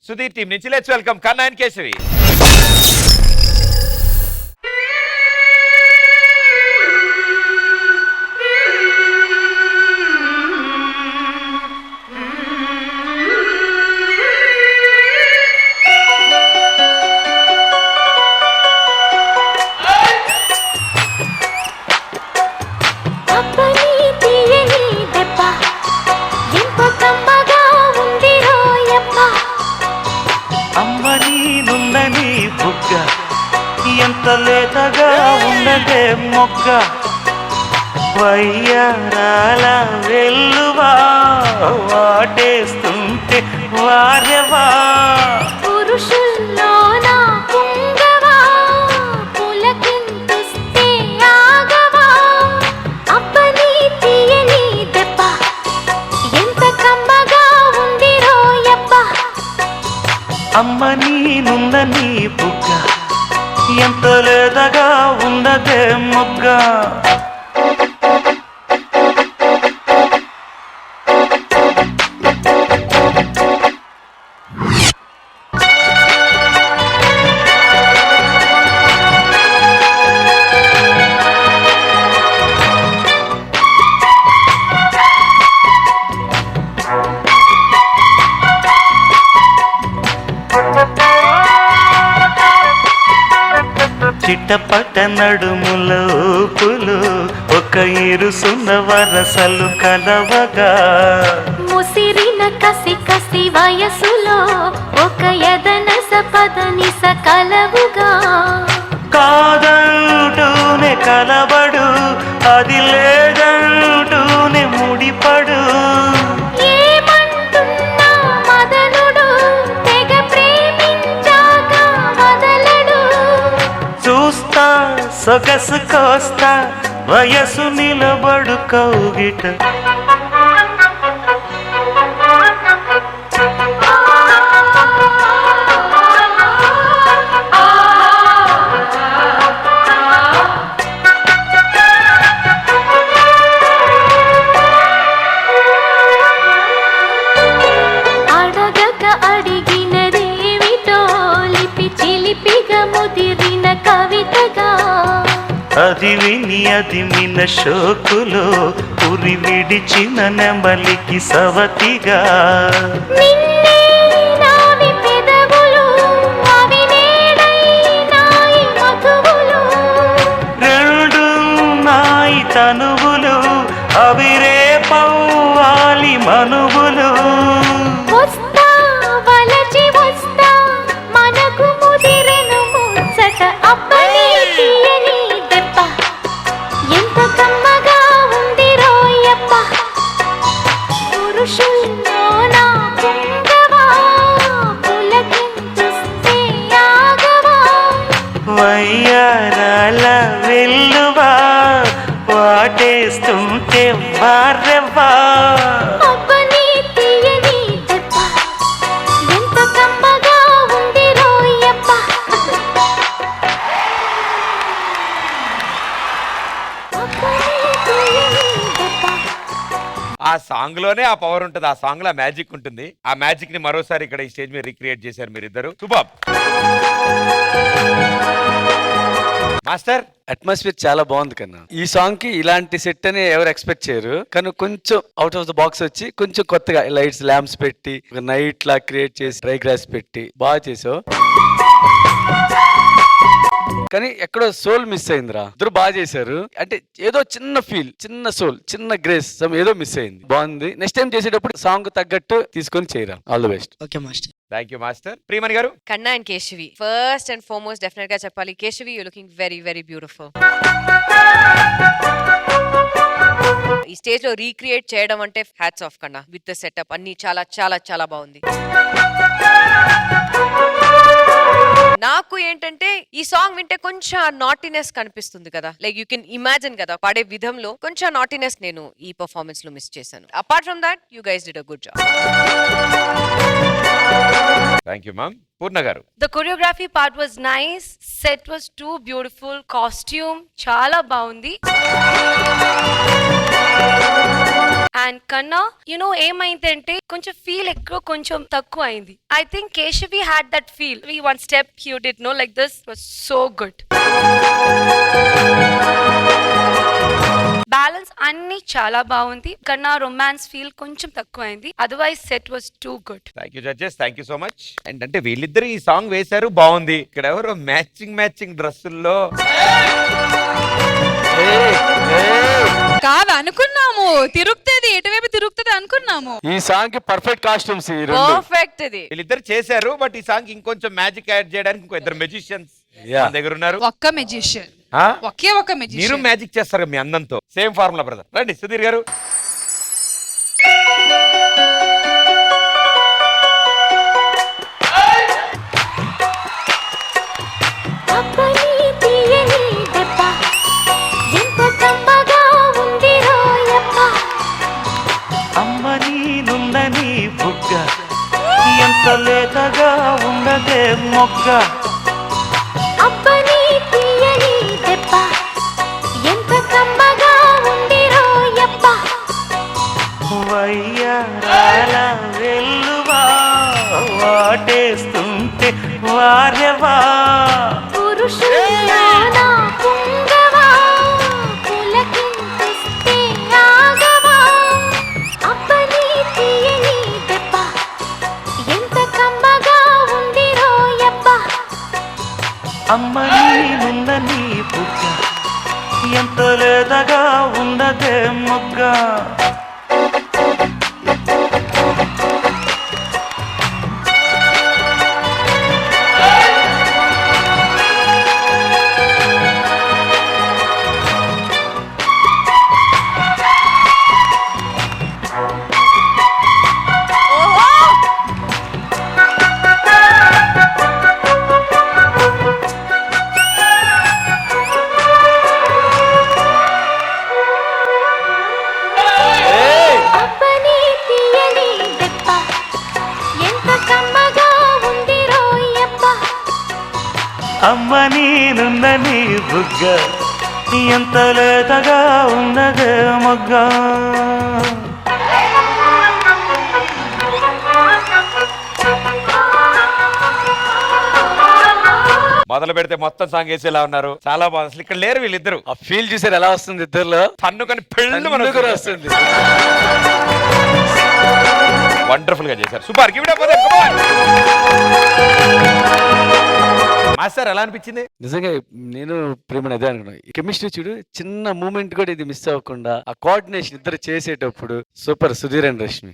Sudheer team నుంచి let's welcome కన్నా and Keshavi. ఎంత లేతగా ఉన్నదే మొగ్గ వయ్యారాల వెల్లువా వాటేస్తుంటే వారెవా పురుషుల్లోనా పుంగవా పులకింతుస్తే ఆగవా అబ్బని తీయని దెబ్బ ఎంత కమ్మగా ఉంది రోయబ్బ అమ్మ నీనున్న నీ బుగ్గ ఎంత లేదగా ఉన్నదే మొగ్గ చిట్టపట్ట నడుముల ఊపులు ఒక ఇరుసున్న వరసలు కలవగా ముసిరిన కసి కసి వయసులో ఒక యదనస పదనిస కలవుగా కాదంటూనే కలబడు అది లేదంటూనే ముడిపడు ఏమంటున్నా మదనుడు తెగ ప్రేమించాక వదలడు చూస్తా సొగసు కోస్తా వయసు నిలబడు కౌగిట అడగక అడిగినదేమిటో లిపి చిలిపిగా ముదిరిన కవితగా అది విని అది మిన షోకులో ఉరి విడిచిన నెమలికి సవతిగా నిన్నే నావి పెదవులు అవి నేడై నాయి మధువులు రెండు నాయి తనువులు అవి రేపవ్వాలి మనువులు వస్తా వలచి వస్తా మనకు ముదిరెను ముచ్చట అబ్బని తీయని దెబ్బ ఎంత కమ్మగా ఉంది రోయప్ప పురుషుల్లోనా పుంగవా పులకింతుస్తే ఆగవా వయ్యారాల వెల్లువా వాటేస్తుంటే వారెవ్వా అబ్బని తీయని దెబ్బ ఎంత కమ్మగా ఉంది రోయప్ప అబ్బని తీయని దెబ్బ ఆ సాంగ్ లోనే ఆ పవర్ ఉంటుంది, ఆ సాంగ్ లో మ్యాజిక్ ఉంటుంది. ఆ మ్యాజిక్ ని మరోసారి ఇక్కడ ఈ స్టేజ్ మీద రీక్రియేట్ చేశారు మీరిద్దరు. Super master. అట్మాస్ఫియర్ చాలా బాగుంది కన్నా. ఈ సాంగ్ కి ఇలాంటి సెట్ అని ఎవరు ఎక్స్పెక్ట్ చేయరు, కానీ కొంచెం అవుట్ ఆఫ్ ద బాక్స్ వచ్చి కొంచెం కొత్తగా లైట్స్ ల్యాంప్స్ పెట్టి ఒక నైట్ లా క్రియేట్ చేసి డ్రై గ్రాస్ పెట్టి బాగా చేసావు. కానీ ఎక్కడో సోల్ మిస్ అయిందిరా. ఇద్దరు బాగా చేశారు, అంటే ఏదో చిన్న ఫీల్, చిన్న సోల్, చిన్న గ్రేస్ ఏదో మిస్ అయింది. బాగుంది. నెక్స్ట్ టైం చేసేటప్పుడు సాంగ్ తగ్గట్టు తీసుకొని చేయరా. All the best. Okay master. Thank you master. Priyamani గారు. కన్నా and Keshavi, first and foremost definite గా చెప్పాలి, Keshavi you looking very very beautiful. ఈ స్టేజ్ లో రీక్రియేట్ చేయడం అంటే హ్యాట్స్ ఆఫ్ కన్నా. విత్ ద సెటప్ అన్ని చాలా చాలా చాలా బాగుంది. నాకు ఏంటంటే ఈ సాంగ్ వింటే కొంచెం నాటినెస్ కనిపిస్తుంది కదా, లైక్ యూ కెన్ ఇమాజిన్ కదా పాడే విధంలో కొంచెం నాటినెస్ నేను ఈ పర్ఫార్మెన్స్ లో మిస్ చేశాను. Apart from that you guys did a good job. Thank you ma'am. Purna garu. The choreography part was nice. Set was too beautiful. Costume చాలా బాగుంది. అండ్ కన్నా ఏమైందంటే కొంచెం ఫీల్ ఎక్కువ కొంచెం తక్కువ అయింది. I think Keshavi had that feel. One step you did no like this was so good. Balance అన్ని చాలా బాగుంది. కన్నా రొమాన్స్ ఫీల్ కొంచెం తక్కువ అయింది. Otherwise set was too good. Thank you judges, thank you so much. And అంటే వీళ్ళిద్దరు ఈ సాంగ్ వేశారు, బాగుంది. ఇక్కడ ఎవరు మ్యాచింగ్ డ్రెస్సుల్లో కాదు అనుకున్నాము, తిరుగుతుంది ఎటువైపు తిరుగుతుంది అనుకున్నాము. ఈ సాంగ్ కి పర్ఫెక్ట్ కాస్ట్యూమ్స్ ఈ రెండు. పర్ఫెక్ట్ ఇది. వీళ్ళిద్దరు చేశారు, బట్ ఈ సాంగ్ ఇంకొంచెం మ్యాజిక్ యాడ్ చేయడానికి ఇంకో ఇద్దరు మెజిషియన్స్ మన దగ్గర ఉన్నారు. ఒక్క మెజిషియన్, ఆ? ఒకే ఒక మీరు మెజిషియన్. మ్యాజిక్ చేస్తారు మీ అందంతో. Same formula brother. రండి సుధీర్ గారు. అబ్బని తీయని దెబ్బ ఎంత కమ్మగా ఉంది రోయప్ప. అమ్మ నీనుందని బుగ్గ ఎంత లేతగా ఉండదే మొగ్గ. అబ్బని తీయని దెబ్బ ఎంత కమ్మగా ఉంది రోయప్ప. వయ్యారాల వెల్లువా వాటేస్తుంటే వారెవా. పురుషుల్లోనా పుంగవా పులకింతిస్తే ఆగవా. అబ్బని తీయని దెబ్బ ఎంత కమ్మగా ఉంది రోయప్ప. అమ్మ నీనుందని బుగ్గ ఎంత లేతగా ఉండదే మొగ్గ. అబ్బని తీయని దెబ్బ ఎంత కమ్మగా ఉంది రోయప్ప. అమ్మ నీనుందని బుగ్గ ఎంత లేతగా ఉన్నదే మొగ్గ. మొదలు పెడితే మొత్తం సాంగ్ వేసేలా ఉన్నారు. చాలా బాగుంది. అసలు ఇక్కడ లేరు వీళ్ళిద్దరు. ఆ ఫీల్ చూసారు ఎలా వస్తుంది ఇద్దరులో. తన్నుకొని పెళ్ళు తన్నుకు కూడా వస్తుంది. వండర్ఫుల్ గా చేశారు. Super. Give it up master. ఎలా అనిపించింది? నిజంగా నేను ప్రేమ అదే అనుకున్నాను. కెమిస్ట్రీ చూడు, చిన్న మూమెంట్ కూడా ఇది మిస్ అవ్వకుండా ఆ కోఆర్డినేషన్ ఇద్దరు చేసేటప్పుడు super. Sudheer and Rashmi.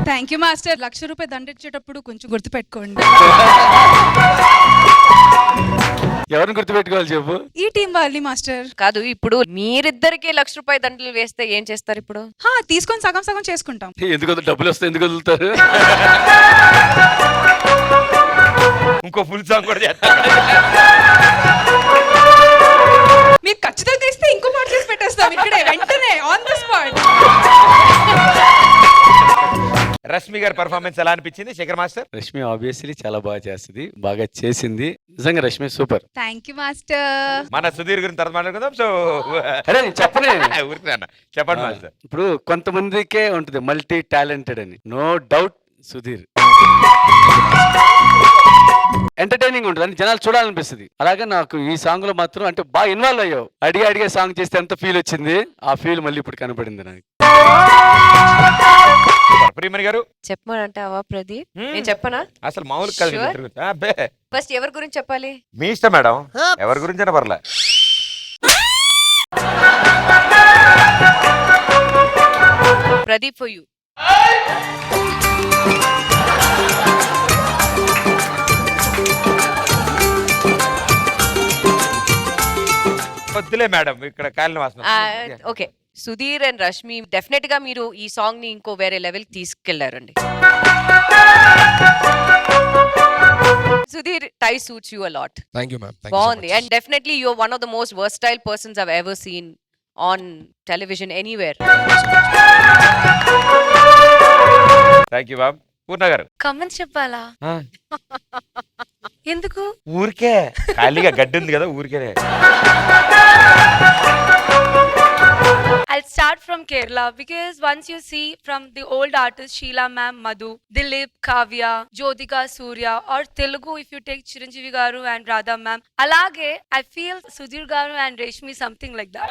Thank you master. ₹1,00,000 దండిచ్చేటప్పుడు కొంచెం గుర్తుపెట్టుకోండి. ఎవరిని గుర్తుపెట్టుకోవాలి చెప్పు. ఈ టీం వాళ్ళని మాస్టర్. కాదు, ఇప్పుడు మీరిద్దరికి ₹1,00,000 దండలు వేస్తే ఏం చేస్తారు ఇప్పుడు? తీసుకొని సగం సగం చేసుకుంటాం. ఎందుకు డబ్బులు వస్తే ఎందుకు వదులుతారు? ఇంకో ఫుల్ సాంగ్ కూడా చేస్తారు. మీరు ఖచ్చితంగా ఇస్తే ఇంకో పాట చేసి పెట్టేస్తాం ఇక్కడే వెంటనే ఆన్ ద స్పాట్. రష్మి గారి పర్ఫార్మెన్స్ ఎలా అనిపించింది శేఖర్ మాస్టర్? రష్మి ఆబ్వియస్లీ చాలా బాగా చేస్తుంది, బాగా చేసింది. నిజంగా Rashmi super. Thank you master. మన సుధీర్ గురించి తర్వాత మాట్లాడుకుందాం. సో అరే నేను చెప్పనే ఊరికన్నా చెప్పండి మాస్టర్. ఇప్పుడు కొంతమందికే ఉంటుంది మల్టీ టాలెంటెడ్ అని. నో డౌట్ సుధీర్ ఎంటర్టైనింగ్ ఉంటుంది అని జనాలు చూడాలనిపిస్తుంది. అలాగే నాకు ఈ సాంగ్ లో మాత్రం అంటే బాగా ఇన్వాల్వ్ అయ్యావు. అడిగే సాంగ్ చేస్తే ఎంత ఫీల్ వచ్చింది, ఆ ఫీల్ మళ్ళీ ఇప్పుడు కనపడింది నాకు. ప్రియమణి గారు చెప్పమంటావా ప్రదీప్? నేను చెప్పనా? అసలు మామూలు కాదు. Sure? తిరుగుతా. అబ్బే, ఫస్ట్ ఎవరి గురించి చెప్పాలి? మీ ఇష్టం మేడం, ఎవరి గురించి అయినా పర్లే. Pradeep for you. వద్దులే మేడం, ఇక్కడ కాలిన వాసన. Okay, Sudheer and Rashmi definite గా మీరు ఈ సాంగ్ ని ఇంకో వేరే లెవెల్ తీసుకెళ్లారండి. Sudheer, tie suits you a lot. Thank you ma'am. బాగుంది. And definitely you are one of the most versatile persons I've ever seen on television anywhere. Thank you ma'am. Purna garu comments చెప్పాలా? ఎందుకు? ఊరికే ఖాళీగా గడ్డి ఉంది కదా, ఊరికే. I'll start from Kerala because once you see from the old artists Sheila ma'am, Madhu, Dilip, Kavya, Jyotika Surya, or Telugu if you take Chiranjeevi garu and Radha ma'am, alage I feel Sudhir garu and Reshmi something like that.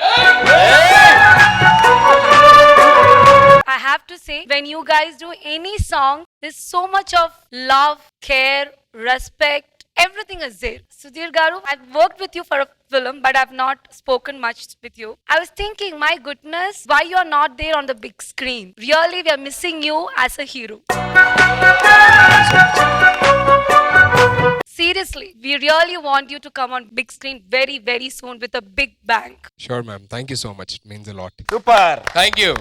I have to say, when you guys do any song, there's so much of love, care, respect, everything is there. Sudhir Garu, I've worked with you for a film, but I've not spoken much with you. I was thinking, my goodness, why you're not there on the big screen? Really, we are missing you as a hero. Seriously, we really want you to come on big screen very, very soon with a big bang. Sure, ma'am. Thank you so much. It means a lot. Super. Thank you.